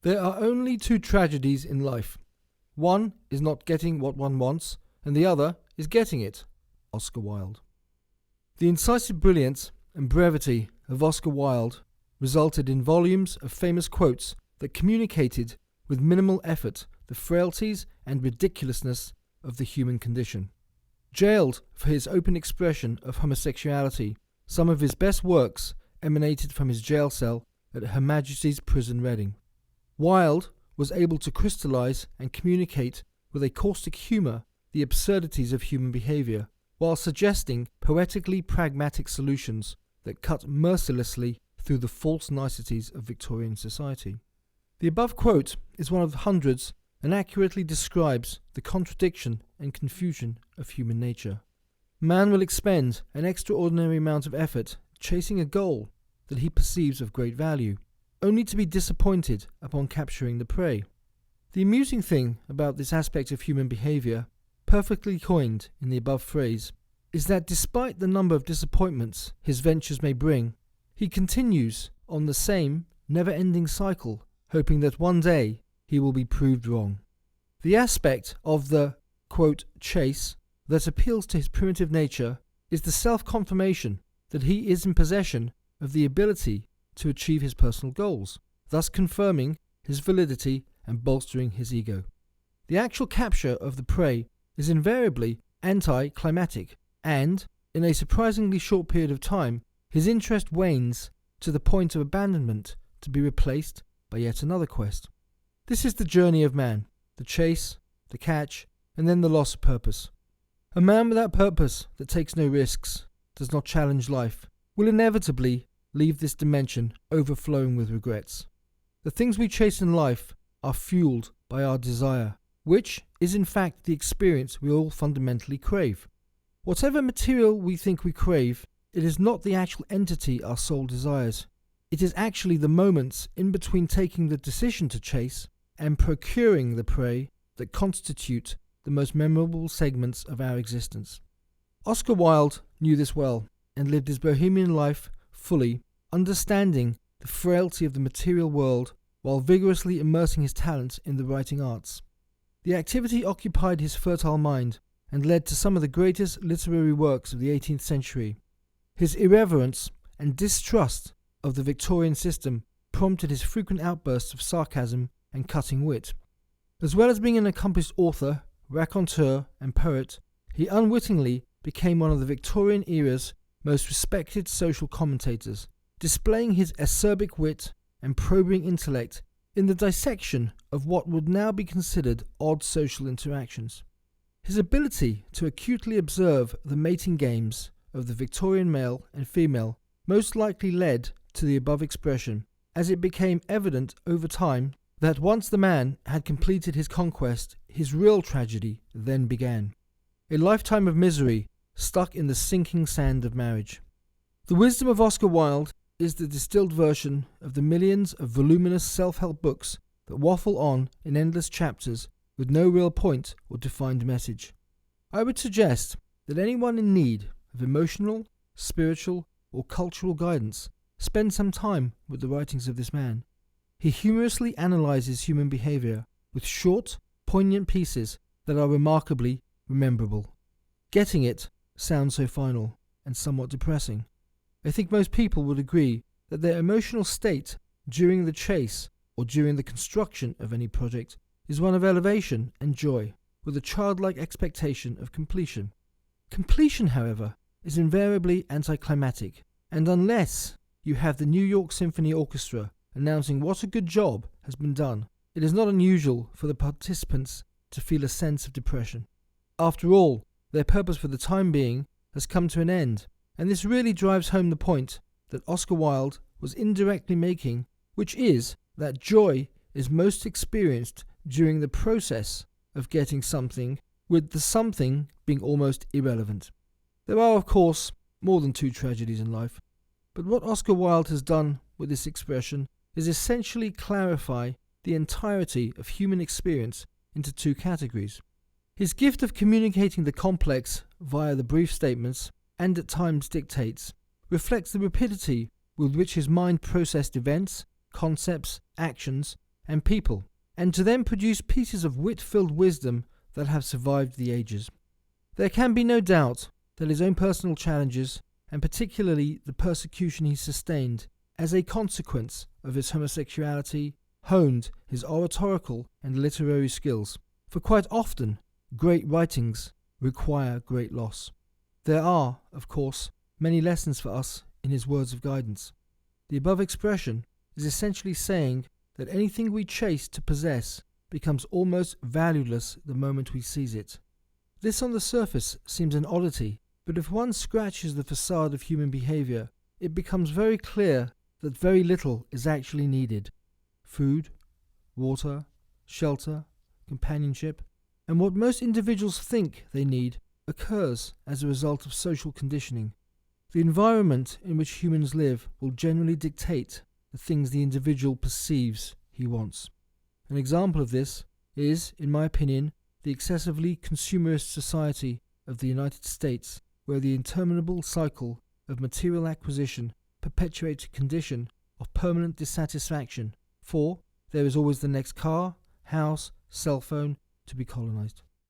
There are only two tragedies in life. One is not getting what one wants, and the other is getting it. Oscar Wilde. The incisive brilliance and brevity of Oscar Wilde resulted in volumes of famous quotes that communicated with minimal effort the frailties and ridiculousness of the human condition. Jailed for his open expression of homosexuality, some of his best works emanated from his jail cell at Her Majesty's Prison Reading. Wilde was able to crystallize and communicate with a caustic humor the absurdities of human behavior, while suggesting poetically pragmatic solutions that cut mercilessly through the false niceties of Victorian society. The above quote is one of hundreds and accurately describes the contradiction and confusion of human nature. Man will expend an extraordinary amount of effort chasing a goal that he perceives of great value, only to be disappointed upon capturing the prey. The amusing thing about this aspect of human behavior, perfectly coined in the above phrase, is that despite the number of disappointments his ventures may bring, he continues on the same never-ending cycle, hoping that one day he will be proved wrong. The aspect of the, quote, chase that appeals to his primitive nature is the self-confirmation that he is in possession of the ability to achieve his personal goals, thus confirming his validity and bolstering his ego. The actual capture of the prey is invariably anticlimactic, and, in a surprisingly short period of time, his interest wanes to the point of abandonment to be replaced by yet another quest. This is the journey of man, the chase, the catch, and then the loss of purpose. A man without purpose that takes no risks, does not challenge life, will inevitably leave this dimension overflowing with regrets. The things we chase in life are fueled by our desire, which is in fact the experience we all fundamentally crave. Whatever material we think we crave, it is not the actual entity our soul desires. It is actually the moments in between taking the decision to chase and procuring the prey that constitute the most memorable segments of our existence. Oscar Wilde knew this well and lived his bohemian life fully, understanding the frailty of the material world while vigorously immersing his talents in the writing arts. The activity occupied his fertile mind and led to some of the greatest literary works of the 18th century. His irreverence and distrust of the Victorian system prompted his frequent outbursts of sarcasm and cutting wit. As well as being an accomplished author, raconteur, and poet, he unwittingly became one of the Victorian era's most respected social commentators, displaying his acerbic wit and probing intellect in the dissection of what would now be considered odd social interactions. His ability to acutely observe the mating games of the Victorian male and female most likely led to the above expression, as it became evident over time that once the man had completed his conquest, his real tragedy then began. A lifetime of misery stuck in the sinking sand of marriage. The wisdom of Oscar Wilde is the distilled version of the millions of voluminous self-help books that waffle on in endless chapters with no real point or defined message. I would suggest that anyone in need of emotional, spiritual, or cultural guidance spend some time with the writings of this man. He humorously analyzes human behavior with short, poignant pieces that are remarkably rememberable. Getting it sounds so final and somewhat depressing. I think most people would agree that their emotional state during the chase or during the construction of any project is one of elevation and joy, with a childlike expectation of completion. Completion, however, is invariably anticlimactic, and unless you have the New York Symphony Orchestra announcing what a good job has been done, it is not unusual for the participants to feel a sense of depression. After all, their purpose for the time being has come to an end, and this really drives home the point that Oscar Wilde was indirectly making, which is that joy is most experienced during the process of getting something, with the something being almost irrelevant. There are, of course, more than two tragedies in life, but what Oscar Wilde has done with this expression is essentially clarify the entirety of human experience into two categories. His gift of communicating the complex via the brief statements, and at times dictates, reflects the rapidity with which his mind processed events, concepts, actions, and people, and to then produce pieces of wit-filled wisdom that have survived the ages. There can be no doubt that his own personal challenges, and particularly the persecution he sustained as a consequence of his homosexuality, honed his oratorical and literary skills, for quite often great writings require great loss. There are, of course, many lessons for us in his words of guidance. The above expression is essentially saying that anything we chase to possess becomes almost valueless the moment we seize it. This on the surface seems an oddity, but if one scratches the facade of human behavior, it becomes very clear that very little is actually needed. Food, water, shelter, companionship, and what most individuals think they need occurs as a result of social conditioning. The environment in which humans live will generally dictate the things the individual perceives he wants. An example of this is, in my opinion, the excessively consumerist society of the United States, where the interminable cycle of material acquisition perpetuates a condition of permanent dissatisfaction, for there is always the next car, house, cell phone to be colonized.